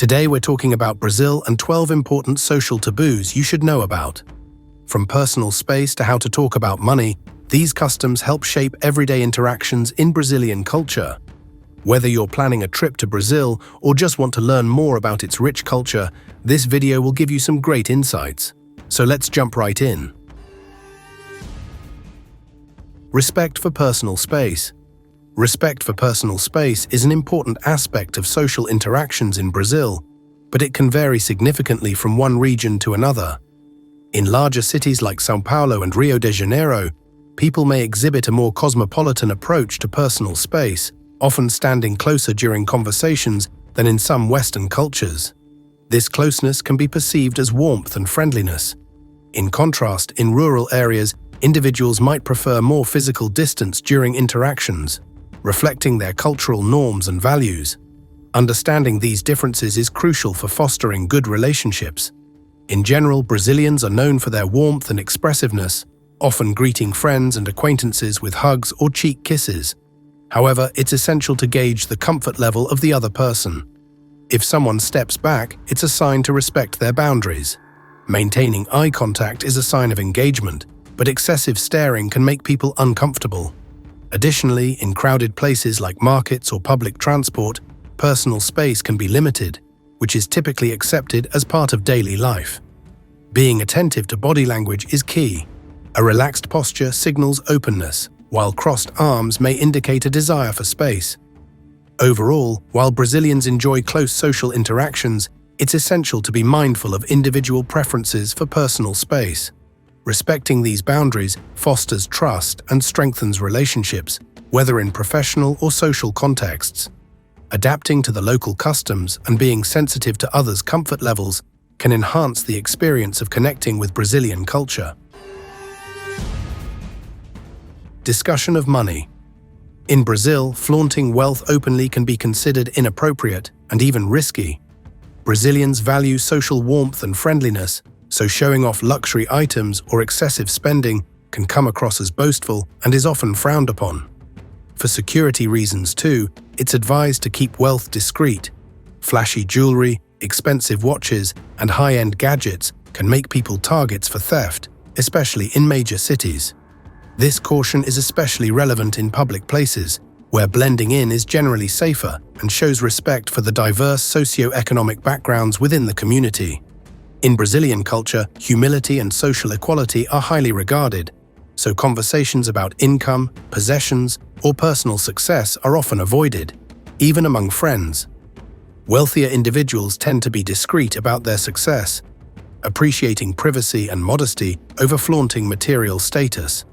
Today we're talking about Brazil and 12 important social taboos you should know about. From personal space to how to talk about money, these customs help shape everyday interactions in Brazilian culture. Whether you're planning a trip to Brazil or just want to learn more about its rich culture, this video will give you some great insights. So let's jump right in. Respect for personal space. Respect for personal space is an important aspect of social interactions in Brazil, but it can vary significantly from one region to another. In larger cities like São Paulo and Rio de Janeiro, people may exhibit a more cosmopolitan approach to personal space, often standing closer during conversations than in some Western cultures. This closeness can be perceived as warmth and friendliness. In contrast, in rural areas, individuals might prefer more physical distance during interactions, reflecting their cultural norms and values. Understanding these differences is crucial for fostering good relationships. In general, Brazilians are known for their warmth and expressiveness, often greeting friends and acquaintances with hugs or cheek kisses. However, it's essential to gauge the comfort level of the other person. If someone steps back, it's a sign to respect their boundaries. Maintaining eye contact is a sign of engagement, but excessive staring can make people uncomfortable. Additionally, in crowded places like markets or public transport, personal space can be limited, which is typically accepted as part of daily life. Being attentive to body language is key. A relaxed posture signals openness, while crossed arms may indicate a desire for space. Overall, while Brazilians enjoy close social interactions, it's essential to be mindful of individual preferences for personal space. Respecting these boundaries fosters trust and strengthens relationships, whether in professional or social contexts. Adapting to the local customs and being sensitive to others' comfort levels can enhance the experience of connecting with Brazilian culture. Discussion of money. In Brazil, flaunting wealth openly can be considered inappropriate and even risky. Brazilians value social warmth and friendliness, so showing off luxury items or excessive spending can come across as boastful and is often frowned upon. For security reasons too, it's advised to keep wealth discreet. Flashy jewelry, expensive watches, and high-end gadgets can make people targets for theft, especially in major cities. This caution is especially relevant in public places, where blending in is generally safer and shows respect for the diverse socio-economic backgrounds within the community. In Brazilian culture, humility and social equality are highly regarded, so conversations about income, possessions, or personal success are often avoided, even among friends. Wealthier individuals tend to be discreet about their success, appreciating privacy and modesty over flaunting material status.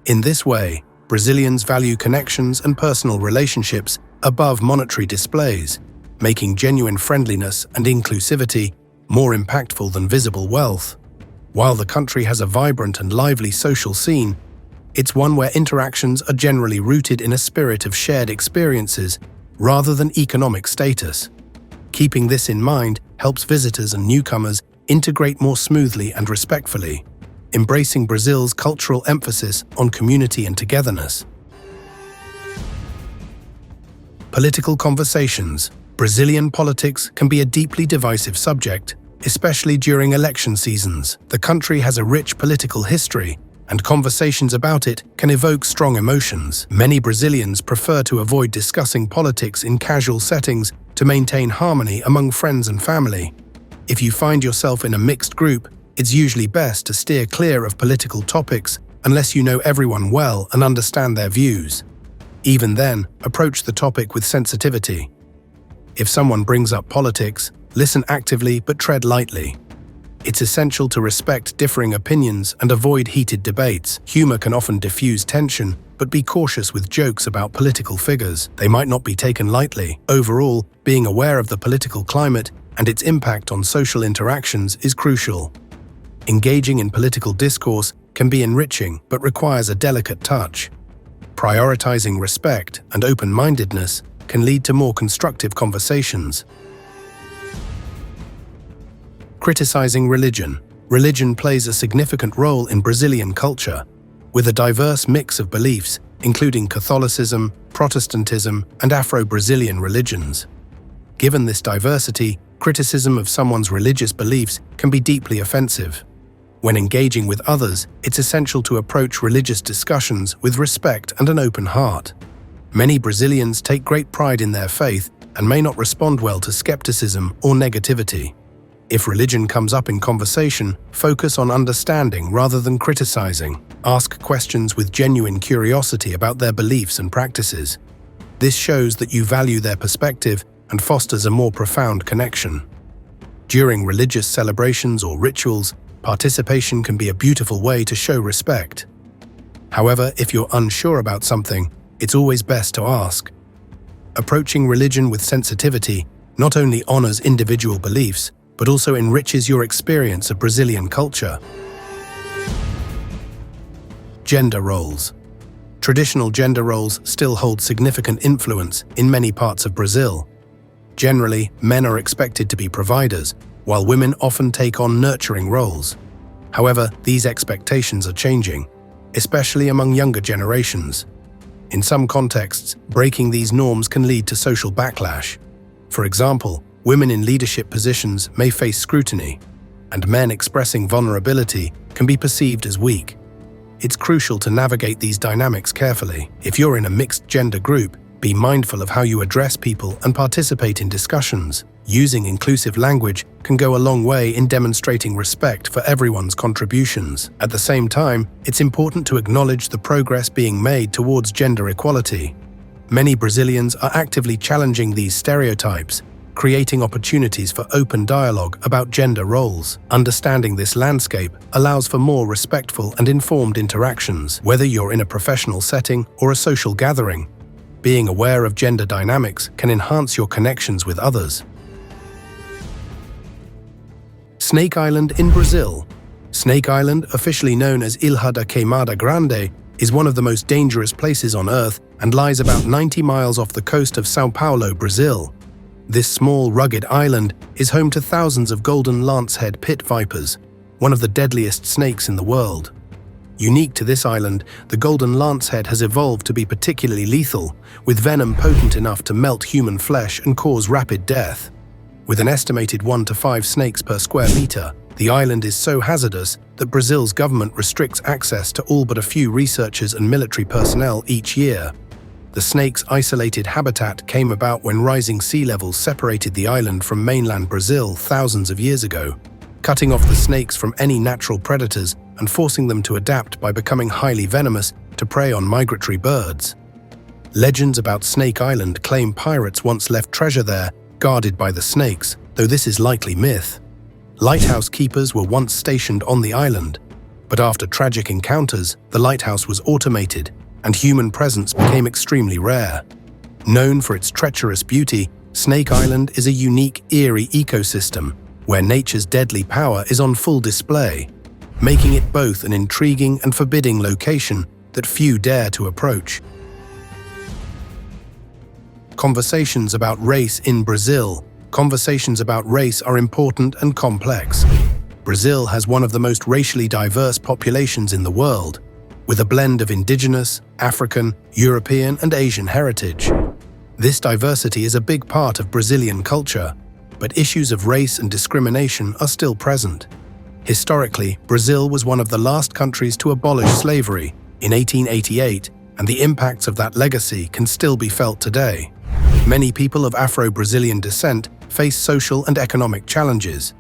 In this way, Brazilians value connections and personal relationships above monetary displays, making genuine friendliness and inclusivity more impactful than visible wealth. While the country has a vibrant and lively social scene, it's one where interactions are generally rooted in a spirit of shared experiences rather than economic status. Keeping this in mind helps visitors and newcomers integrate more smoothly and respectfully, embracing Brazil's cultural emphasis on community and togetherness. Political conversations. Brazilian politics can be a deeply divisive subject, especially during election seasons. The country has a rich political history, and conversations about it can evoke strong emotions. Many Brazilians prefer to avoid discussing politics in casual settings to maintain harmony among friends and family. If you find yourself in a mixed group, it's usually best to steer clear of political topics unless you know everyone well and understand their views. Even then, approach the topic with sensitivity. If someone brings up politics, listen actively but tread lightly. It's essential to respect differing opinions and avoid heated debates. Humor can often diffuse tension, but be cautious with jokes about political figures. They might not be taken lightly. Overall, being aware of the political climate and its impact on social interactions is crucial. Engaging in political discourse can be enriching but requires a delicate touch. Prioritizing respect and open-mindedness can lead to more constructive conversations. Criticizing religion. Religion plays a significant role in Brazilian culture, with a diverse mix of beliefs, including Catholicism, Protestantism, and Afro-Brazilian religions. Given this diversity, criticism of someone's religious beliefs can be deeply offensive. When engaging with others, it's essential to approach religious discussions with respect and an open heart. Many Brazilians take great pride in their faith and may not respond well to skepticism or negativity. If religion comes up in conversation, focus on understanding rather than criticizing. Ask questions with genuine curiosity about their beliefs and practices. This shows that you value their perspective and fosters a more profound connection. During religious celebrations or rituals, participation can be a beautiful way to show respect. However, if you're unsure about something, it's always best to ask. Approaching religion with sensitivity not only honors individual beliefs, but also enriches your experience of Brazilian culture. Gender roles. Traditional gender roles still hold significant influence in many parts of Brazil. Generally, men are expected to be providers, while women often take on nurturing roles. However, these expectations are changing, especially among younger generations. In some contexts, breaking these norms can lead to social backlash. For example, women in leadership positions may face scrutiny, and men expressing vulnerability can be perceived as weak. It's crucial to navigate these dynamics carefully. If you're in a mixed gender group, be mindful of how you address people and participate in discussions. Using inclusive language can go a long way in demonstrating respect for everyone's contributions. At the same time, it's important to acknowledge the progress being made towards gender equality. Many Brazilians are actively challenging these stereotypes, creating opportunities for open dialogue about gender roles. Understanding this landscape allows for more respectful and informed interactions, whether you're in a professional setting or a social gathering. Being aware of gender dynamics can enhance your connections with others. Snake Island in Brazil. Snake Island, officially known as Ilha da Queimada Grande, is one of the most dangerous places on Earth and lies about 90 miles off the coast of São Paulo, Brazil. This small, rugged island is home to thousands of golden lancehead pit vipers, one of the deadliest snakes in the world. Unique to this island, the golden lancehead has evolved to be particularly lethal, with venom potent enough to melt human flesh and cause rapid death. With an estimated 1 to 5 snakes per square meter, the island is so hazardous that Brazil's government restricts access to all but a few researchers and military personnel each year. The snake's isolated habitat came about when rising sea levels separated the island from mainland Brazil thousands of years ago, cutting off the snakes from any natural predators and forcing them to adapt by becoming highly venomous to prey on migratory birds. Legends about Snake Island claim pirates once left treasure there, guarded by the snakes, though this is likely myth. Lighthouse keepers were once stationed on the island, but after tragic encounters, the lighthouse was automated and human presence became extremely rare. Known for its treacherous beauty, Snake Island is a unique, eerie ecosystem where nature's deadly power is on full display, making it both an intriguing and forbidding location that few dare to approach. Conversations about race in Brazil. Conversations about race are important and complex. Brazil has one of the most racially diverse populations in the world, with a blend of indigenous, African, European, and Asian heritage. This diversity is a big part of Brazilian culture, but issues of race and discrimination are still present. Historically, Brazil was one of the last countries to abolish slavery in 1888, and the impacts of that legacy can still be felt today. Many people of Afro-Brazilian descent face social and economic challenges,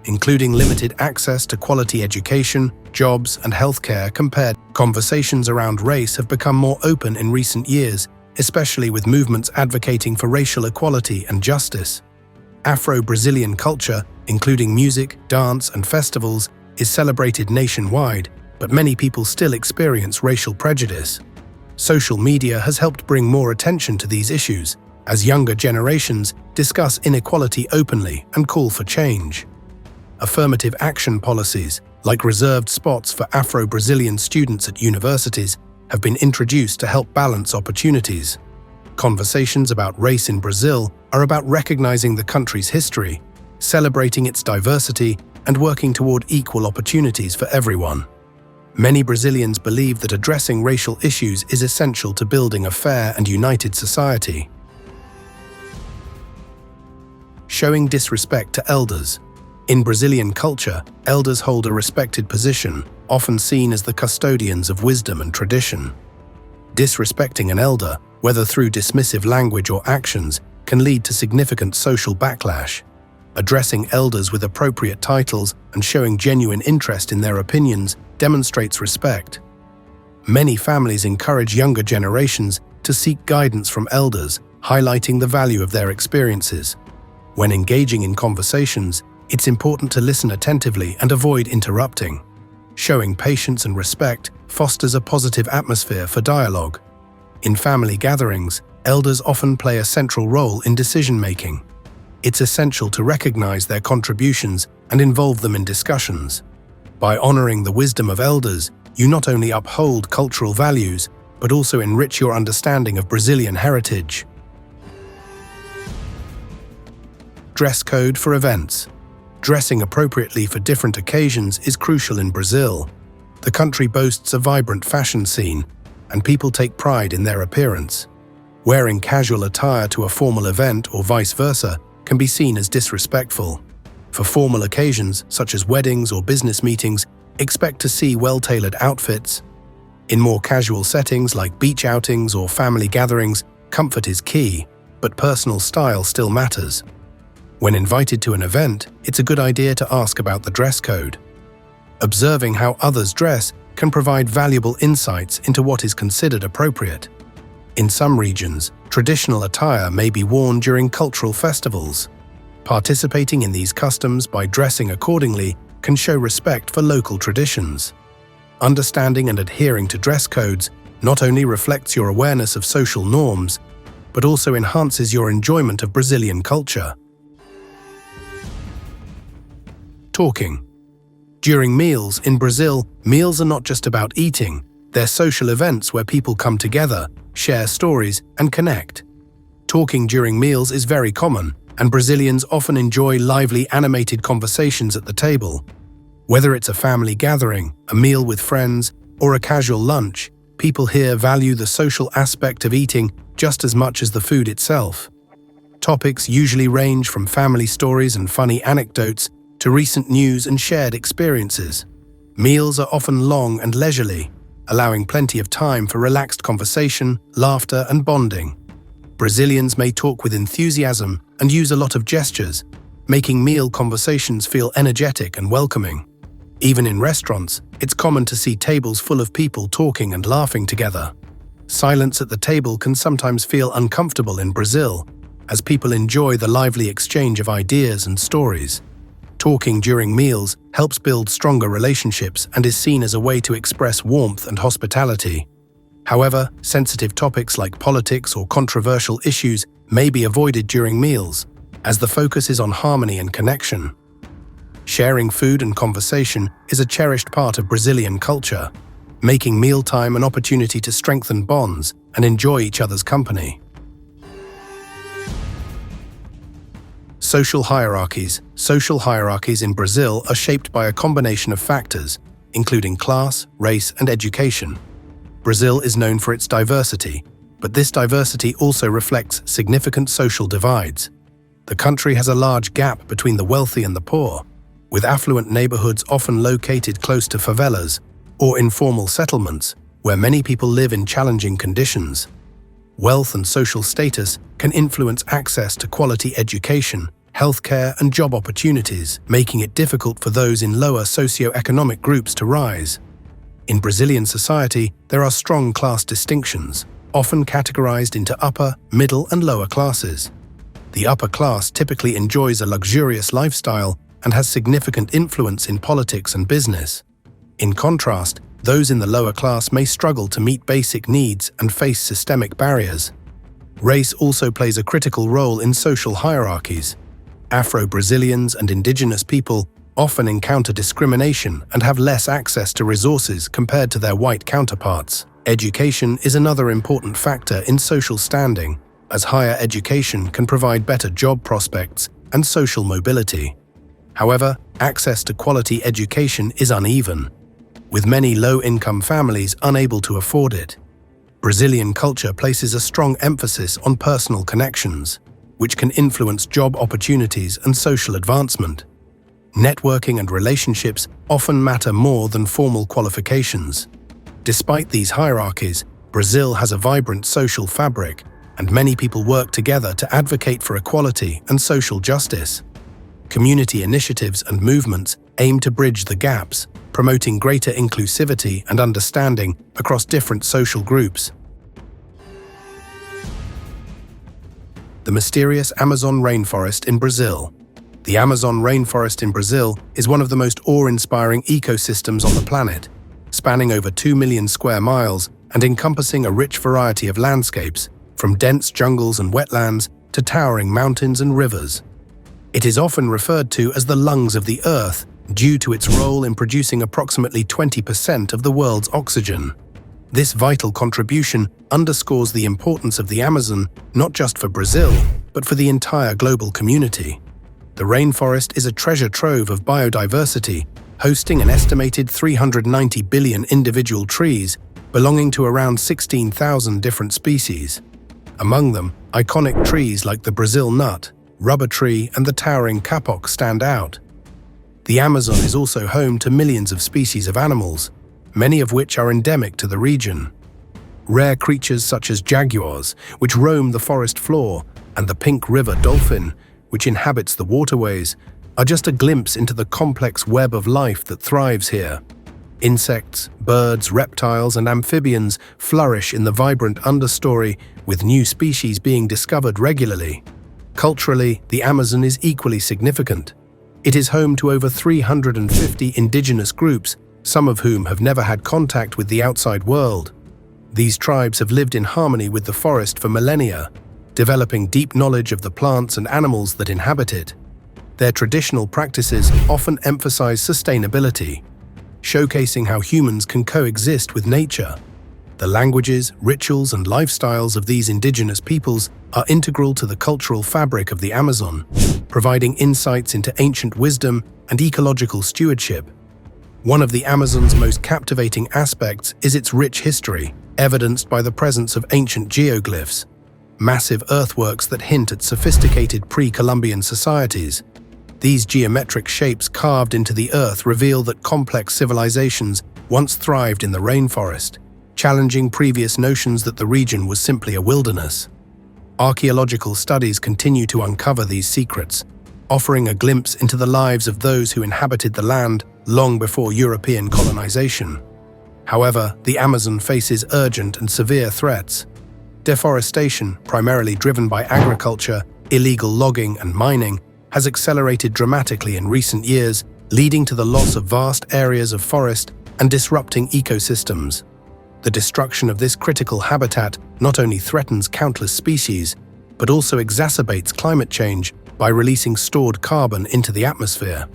including limited access to quality education, jobs, and healthcare compared. Conversations around race have become more open in recent years, especially with movements advocating for racial equality and justice. Afro-Brazilian culture, including music, dance, and festivals, is celebrated nationwide, but many people still experience racial prejudice. Social media has helped bring more attention to these issues, as younger generations discuss inequality openly and call for change. Affirmative action policies, like reserved spots for Afro-Brazilian students at universities, have been introduced to help balance opportunities. Conversations about race in Brazil are about recognizing the country's history, celebrating its diversity, and working toward equal opportunities for everyone. Many Brazilians believe that addressing racial issues is essential to building a fair and united society. showing disrespect to elders. In Brazilian culture, elders hold a respected position, often seen as the custodians of wisdom and tradition. Disrespecting an elder, whether through dismissive language or actions, can lead to significant social backlash. Addressing elders with appropriate titles and showing genuine interest in their opinions demonstrates respect. Many families encourage younger generations to seek guidance from elders, highlighting the value of their experiences. When engaging in conversations, it's important to listen attentively and avoid interrupting. Showing patience and respect fosters a positive atmosphere for dialogue. In family gatherings, elders often play a central role in decision-making. It's essential to recognize their contributions and involve them in discussions. By honoring the wisdom of elders, you not only uphold cultural values, but also enrich your understanding of Brazilian heritage. Dress code for events. Dressing appropriately for different occasions is crucial in Brazil. The country boasts a vibrant fashion scene, and people take pride in their appearance. Wearing casual attire to a formal event or vice versa can be seen as disrespectful. For formal occasions, such as weddings or business meetings, expect to see well-tailored outfits. In more casual settings like beach outings or family gatherings, comfort is key, but personal style still matters. When invited to an event, it's a good idea to ask about the dress code. Observing how others dress can provide valuable insights into what is considered appropriate. In some regions, traditional attire may be worn during cultural festivals. Participating in these customs by dressing accordingly can show respect for local traditions. Understanding and adhering to dress codes not only reflects your awareness of social norms, but also enhances your enjoyment of Brazilian culture. Talking. During meals in Brazil, meals are not just about eating, they're social events where people come together, share stories, and connect. Talking during meals is very common, and Brazilians often enjoy lively, animated conversations at the table. Whether it's a family gathering, a meal with friends, or a casual lunch, people here value the social aspect of eating just as much as the food itself. Topics usually range from family stories and funny anecdotes to recent news and shared experiences. Meals are often long and leisurely, allowing plenty of time for relaxed conversation, laughter, and bonding. Brazilians may talk with enthusiasm and use a lot of gestures, making meal conversations feel energetic and welcoming. Even in restaurants, it's common to see tables full of people talking and laughing together. Silence at the table can sometimes feel uncomfortable in Brazil, as people enjoy the lively exchange of ideas and stories. Talking during meals helps build stronger relationships and is seen as a way to express warmth and hospitality. However, sensitive topics like politics or controversial issues may be avoided during meals, as the focus is on harmony and connection. Sharing food and conversation is a cherished part of Brazilian culture, making mealtime an opportunity to strengthen bonds and enjoy each other's company. Social hierarchies. Social hierarchies in Brazil are shaped by a combination of factors, including class, race, and education. Brazil is known for its diversity, but this diversity also reflects significant social divides. The country has a large gap between the wealthy and the poor, with affluent neighborhoods often located close to favelas or informal settlements where many people live in challenging conditions. Wealth and social status can influence access to quality education, healthcare, and job opportunities, making it difficult for those in lower socioeconomic groups to rise. In Brazilian society, there are strong class distinctions, often categorized into upper, middle, and lower classes. The upper class typically enjoys a luxurious lifestyle and has significant influence in politics and business. In contrast, those in the lower class may struggle to meet basic needs and face systemic barriers. Race also plays a critical role in social hierarchies. Afro-Brazilians and indigenous people often encounter discrimination and have less access to resources compared to their white counterparts. Education is another important factor in social standing, as higher education can provide better job prospects and social mobility. However, access to quality education is uneven, with many low-income families unable to afford it. Brazilian culture places a strong emphasis on personal connections, which can influence job opportunities and social advancement. Networking and relationships often matter more than formal qualifications. Despite these hierarchies, Brazil has a vibrant social fabric, and many people work together to advocate for equality and social justice. Community initiatives and movements aim to bridge the gaps, promoting greater inclusivity and understanding across different social groups. The mysterious Amazon rainforest in Brazil. The Amazon rainforest in Brazil is one of the most awe-inspiring ecosystems on the planet, spanning over 2 million square miles and encompassing a rich variety of landscapes, from dense jungles and wetlands to towering mountains and rivers. It is often referred to as the lungs of the Earth due to its role in producing approximately 20% of the world's oxygen. This vital contribution underscores the importance of the Amazon not just for Brazil, but for the entire global community. The rainforest is a treasure trove of biodiversity, hosting an estimated 390 billion individual trees belonging to around 16,000 different species. Among them, iconic trees like the Brazil nut, rubber tree, and the towering kapok stand out. The Amazon is also home to millions of species of animals, many of which are endemic to the region. Rare creatures such as jaguars, which roam the forest floor, and the pink river dolphin, which inhabits the waterways, are just a glimpse into the complex web of life that thrives here. Insects, birds, reptiles, and amphibians flourish in the vibrant understory, with new species being discovered regularly. Culturally, the Amazon is equally significant. It is home to over 350 indigenous groups, some of whom have never had contact with the outside world. These tribes have lived in harmony with the forest for millennia, developing deep knowledge of the plants and animals that inhabit it. Their traditional practices often emphasize sustainability, showcasing how humans can coexist with nature. The languages, rituals, and lifestyles of these indigenous peoples are integral to the cultural fabric of the Amazon, providing insights into ancient wisdom and ecological stewardship. One of the Amazon's most captivating aspects is its rich history, evidenced by the presence of ancient geoglyphs, massive earthworks that hint at sophisticated pre-Columbian societies. These geometric shapes carved into the earth reveal that complex civilizations once thrived in the rainforest, challenging previous notions that the region was simply a wilderness. Archaeological studies continue to uncover these secrets, offering a glimpse into the lives of those who inhabited the land long before European colonization. However, the Amazon faces urgent and severe threats. Deforestation, primarily driven by agriculture, illegal logging, and mining, has accelerated dramatically in recent years, leading to the loss of vast areas of forest and disrupting ecosystems. The destruction of this critical habitat not only threatens countless species, but also exacerbates climate change by releasing stored carbon into the atmosphere.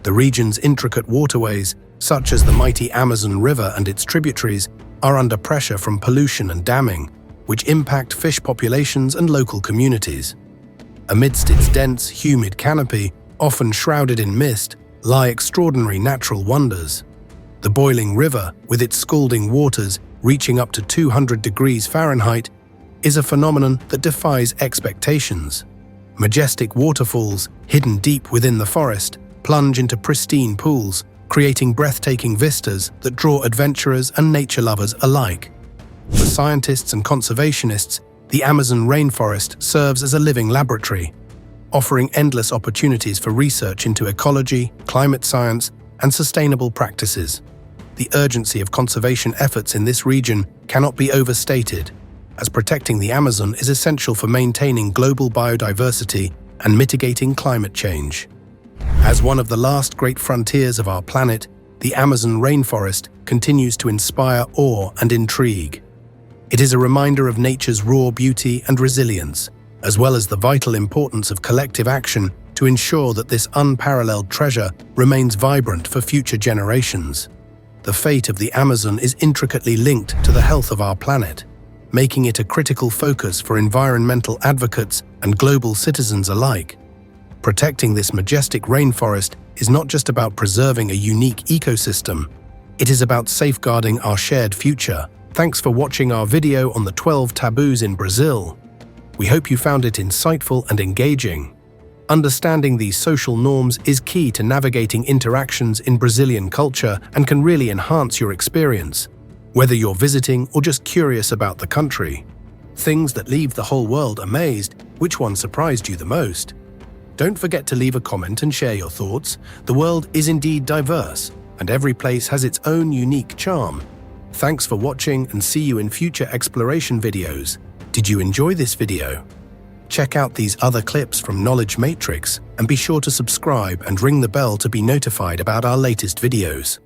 The region's intricate waterways, such as the mighty Amazon River and its tributaries, are under pressure from pollution and damming, which impact fish populations and local communities. Amidst its dense, humid canopy, often shrouded in mist, lie extraordinary natural wonders. The boiling river, with its scalding waters reaching up to 200 degrees Fahrenheit, is a phenomenon that defies expectations. Majestic waterfalls, hidden deep within the forest, plunge into pristine pools, creating breathtaking vistas that draw adventurers and nature lovers alike. For scientists and conservationists, the Amazon rainforest serves as a living laboratory, offering endless opportunities for research into ecology, climate science, and sustainable practices. The urgency of conservation efforts in this region cannot be overstated, as protecting the Amazon is essential for maintaining global biodiversity and mitigating climate change. As one of the last great frontiers of our planet, the Amazon rainforest continues to inspire awe and intrigue. It is a reminder of nature's raw beauty and resilience, as well as the vital importance of collective action to ensure that this unparalleled treasure remains vibrant for future generations. The fate of the Amazon is intricately linked to the health of our planet, making it a critical focus for environmental advocates and global citizens alike. Protecting this majestic rainforest is not just about preserving a unique ecosystem, it is about safeguarding our shared future. Thanks for watching our video on the 12 taboos in Brazil. We hope you found it insightful and engaging. Understanding these social norms is key to navigating interactions in Brazilian culture and can really enhance your experience, whether you're visiting or just curious about the country. Things that leave the whole world amazed, which one surprised you the most? Don't forget to leave a comment and share your thoughts. The world is indeed diverse, and every place has its own unique charm. Thanks for watching and see you in future exploration videos. Did you enjoy this video? Check out these other clips from Knowledge Matrix and be sure to subscribe and ring the bell to be notified about our latest videos.